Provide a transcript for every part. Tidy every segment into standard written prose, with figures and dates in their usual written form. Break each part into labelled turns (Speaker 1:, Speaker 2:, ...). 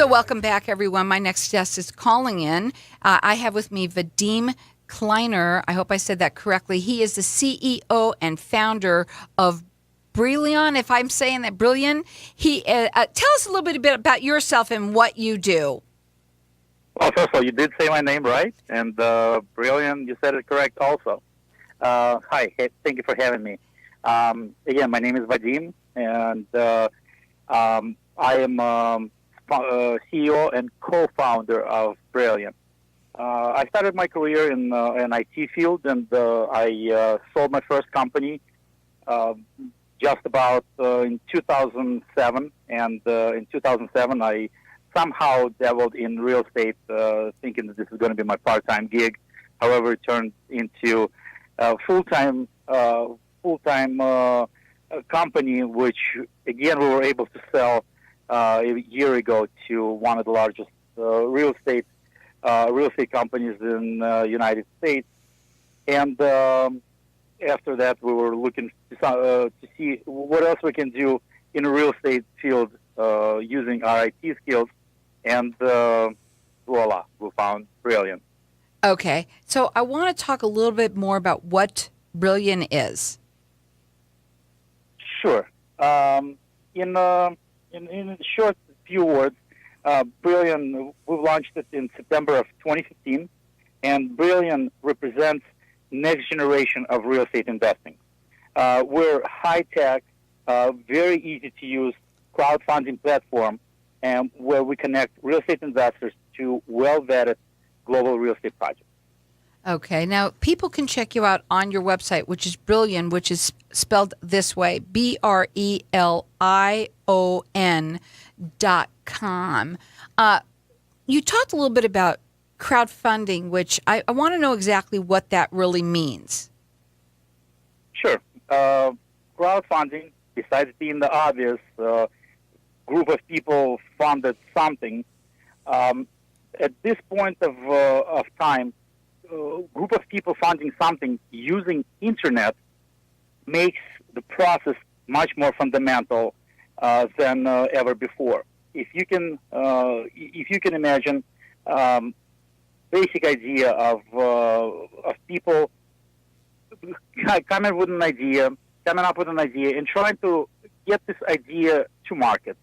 Speaker 1: welcome back, everyone. My next guest is calling in. I have with me Vadim Kleiner. I hope I said that correctly. He is the CEO and founder of Brillion. If I'm saying that, Brillion. Tell us a little bit about yourself and what you do.
Speaker 2: Well, first of all, you did say my name right, and Brillion, you said it correct also. Hi, thank you for having me. Again, my name is Vadim, and I am CEO and co-founder of Brillion. I started my career in an IT field, and I sold my first company just about in 2007. And in 2007, I somehow dabbled in real estate, thinking that this is going to be my part-time gig. However, it turned into a full-time company, which again we were able to sell a year ago to one of the largest real estate companies in the United States. And after that, we were looking to see what else we can do in the real estate field using our IT skills. And voila, we found Brillion.
Speaker 1: Okay, so I want to talk a little bit more about what Brillion is.
Speaker 2: Sure. In short few words, Brillion, we launched it in September of 2015, and Brillion represents next generation of real estate investing. We're high-tech, very easy-to-use crowdfunding platform, and where we connect real estate investors to well-vetted global real estate projects.
Speaker 1: Okay, now people can check you out on your website, which is Brillion, which is spelled this way, BRELION.com. You talked a little bit about crowdfunding, which I want to know exactly what that really means.
Speaker 2: Sure. Crowdfunding, besides being the obvious, group of people funded something. At this point of time, group of people funding something using internet makes the process much more fundamental than ever before. If you can imagine, basic idea of people coming up with an idea, and trying to get this idea to market.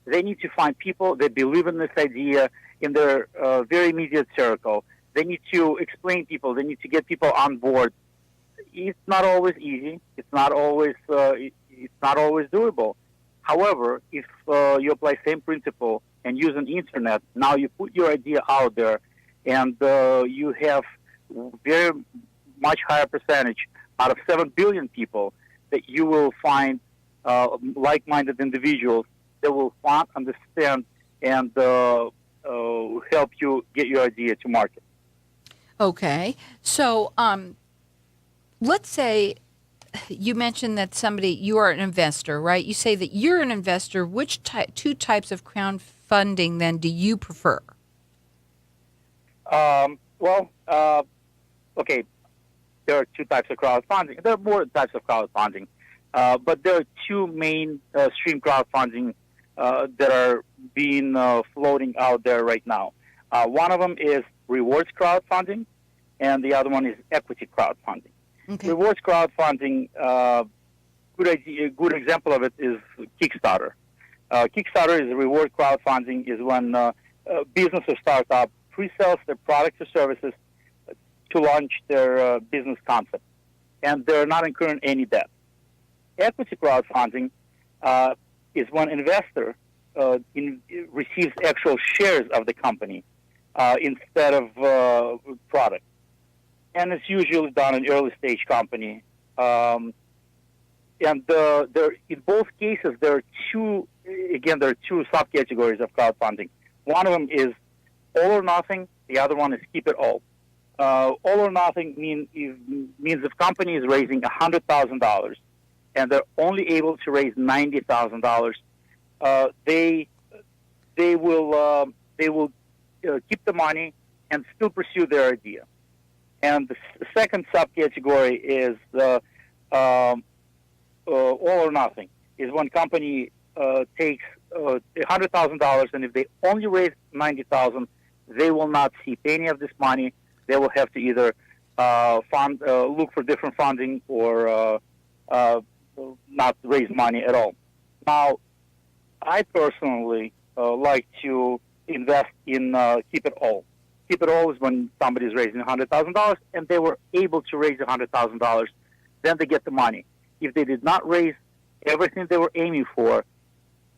Speaker 2: They need to find people that believe in this idea in their very immediate circle. They need to explain people. They need to get people on board. It's not always easy. It's not always doable. However, if you apply same principle and use an internet, now you put your idea out there, and you have very much higher percentage out of 7 billion people that you will find like-minded individuals that will understand and help you get your idea to market.
Speaker 1: Okay, so let's say you mentioned that you are an investor, right? You say that you're an investor. Which two types of crowdfunding then do you prefer?
Speaker 2: Okay, there are two types of crowdfunding. There are more types of crowdfunding, but there are two main stream crowdfunding that are being floating out there right now. One of them is rewards crowdfunding, and the other one is equity crowdfunding. Okay. Rewards crowdfunding, good example of it is Kickstarter. Kickstarter is a reward crowdfunding, is when business or startup pre-sells their products or services to launch their business concept, and they're not incurring any debt. Equity crowdfunding is when investor receives actual shares of the company instead of product. And it's usually done in early stage company. And in both cases, there are two subcategories of crowdfunding. One of them is all or nothing. The other one is keep it all. All or nothing means if company is raising $100,000 and they're only able to raise $90,000, they will keep the money and still pursue their idea. And the second subcategory is all or nothing, is when company takes $100,000, and if they only raise 90,000, they will not see any of this money. They will have to either look for different funding or not raise money at all. Now, I personally like to invest in Keep It All. Keep It All is when somebody is raising $100,000 and they were able to raise $100,000, then they get the money. If they did not raise everything they were aiming for,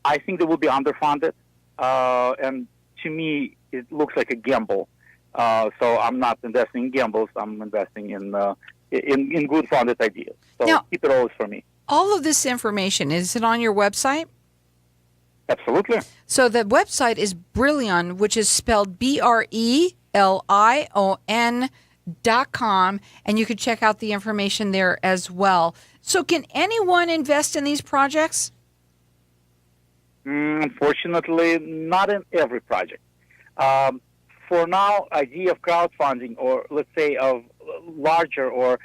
Speaker 2: I think they will be underfunded. And to me, it looks like a gamble. So I'm not investing in gambles. I'm investing in good funded ideas. So
Speaker 1: now,
Speaker 2: Keep It All is for me.
Speaker 1: All of this information, is it on your website?
Speaker 2: Absolutely.
Speaker 1: So the website is Brillion, which is spelled BRELION.com, and you can check out the information there as well. So can anyone invest in these projects?
Speaker 2: Unfortunately, not in every project. For now, idea of crowdfunding, or let's say of larger or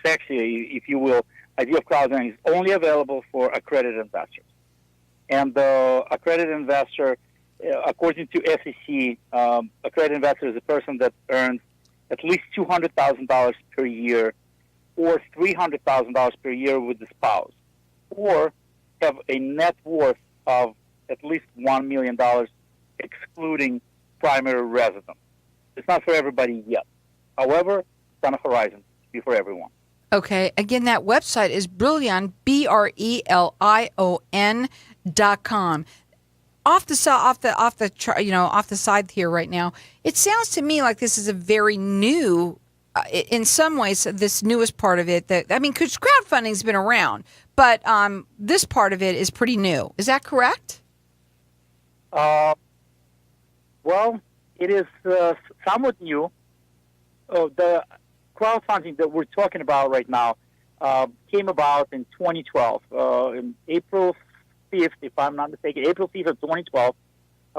Speaker 2: sexy, if you will, idea of crowdfunding is only available for accredited investors. And the accredited investor, according to SEC, accredited investor is a person that earns at least $200,000 per year or $300,000 per year with the spouse, or have a net worth of at least $1 million, excluding primary residence. It's not for everybody yet. However, it's on the horizon to be for everyone.
Speaker 1: Okay. Again, that website is Brillion, BRELION.com. Off the side here right now, it sounds to me like this is a very new, in some ways, this newest part of it. Because crowdfunding's been around, but this part of it is pretty new. Is that correct?
Speaker 2: Well, it is somewhat new. The crowdfunding that we're talking about right now came about in 2012. In April 5th, if I'm not mistaken, April 5th of 2012,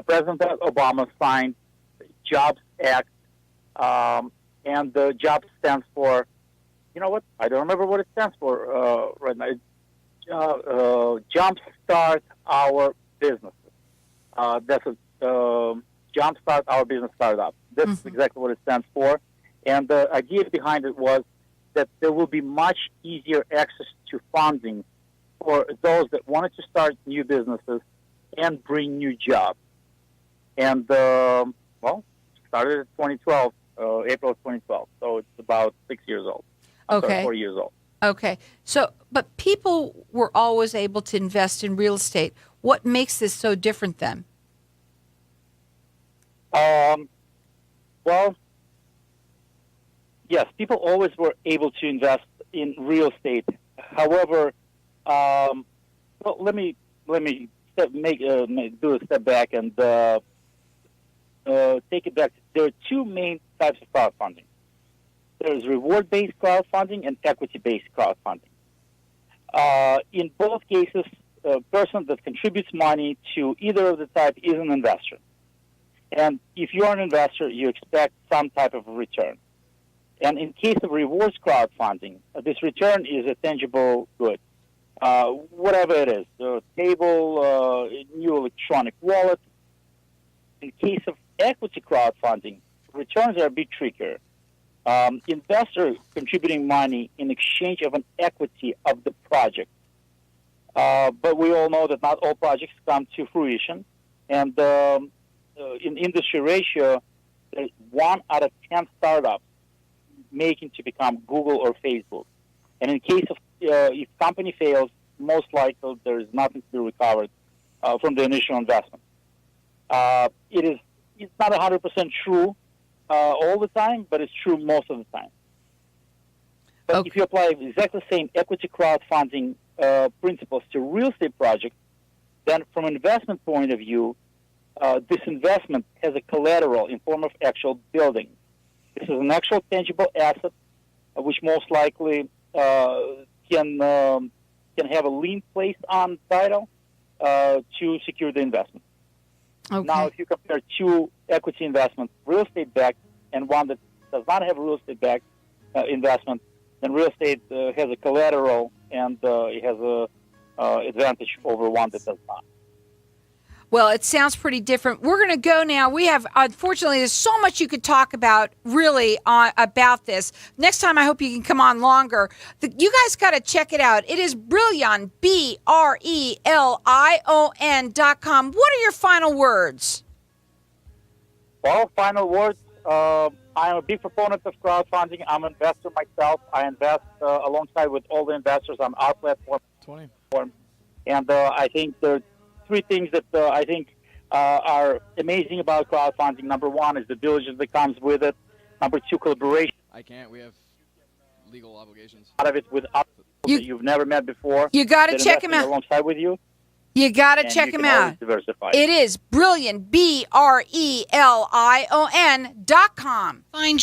Speaker 2: President Obama signed the Jobs Act, and the JOBS stands for, you know what? I don't remember what it stands for right now. Jumpstart Our Businesses. That's a Jumpstart Our Business Startup. That's exactly what it stands for. And the idea behind it was that there will be much easier access to funding for those that wanted to start new businesses and bring new jobs. And, started in 2012, April of 2012. So it's about 6 years old.
Speaker 1: Okay.
Speaker 2: 4 years old.
Speaker 1: Okay. So, but people were always able to invest in real estate. What makes this so different then?
Speaker 2: Yes, people always were able to invest in real estate. However, let me do a step back and take it back. There are two main types of crowdfunding. There's reward-based crowdfunding and equity-based crowdfunding. In both cases, a person that contributes money to either of the type is an investor. And if you are an investor, you expect some type of return. And in case of rewards crowdfunding, this return is a tangible good. Whatever it is, a table, a new electronic wallet. In case of equity crowdfunding, returns are a bit trickier. Investor contributing money in exchange of an equity of the project. But we all know that not all projects come to fruition. And in industry ratio, there's 1 out of 10 startups making to become Google or Facebook. And in case of if company fails, most likely there is nothing to be recovered from the initial investment. It's not 100% true all the time, but it's true most of the time. But
Speaker 1: Okay.
Speaker 2: if you apply exactly the same equity crowdfunding principles to real estate projects, then from an investment point of view, this investment has a collateral in form of actual building. This is an actual tangible asset, which most likely can have a lien placed on title to secure the investment.
Speaker 1: Okay.
Speaker 2: Now, if you compare two equity investments, real estate backed and one that does not have real estate backed investment, then real estate has a collateral and it has a advantage over one that does not.
Speaker 1: Well, it sounds pretty different. We're going to go now. We have, unfortunately, there's so much you could talk about, really, about this. Next time, I hope you can come on longer. You guys got to check it out. It is Brillion, BRELION.com. What are your final words?
Speaker 2: Well, final words. I'm a big proponent of crowdfunding. I'm an investor myself. I invest alongside with all the investors on our platform.
Speaker 3: 20.
Speaker 2: And I think there are three things that I think are amazing about crowdfunding. Number one is the diligence that comes with it. Number two, collaboration.
Speaker 3: I can't. We have legal obligations.
Speaker 2: Out of it with other people that you've never met before.
Speaker 1: You got to check him out.
Speaker 2: Alongside with you.
Speaker 1: You got to check him out.
Speaker 2: Diversify.
Speaker 1: It is Brillion, BRELION.com. Find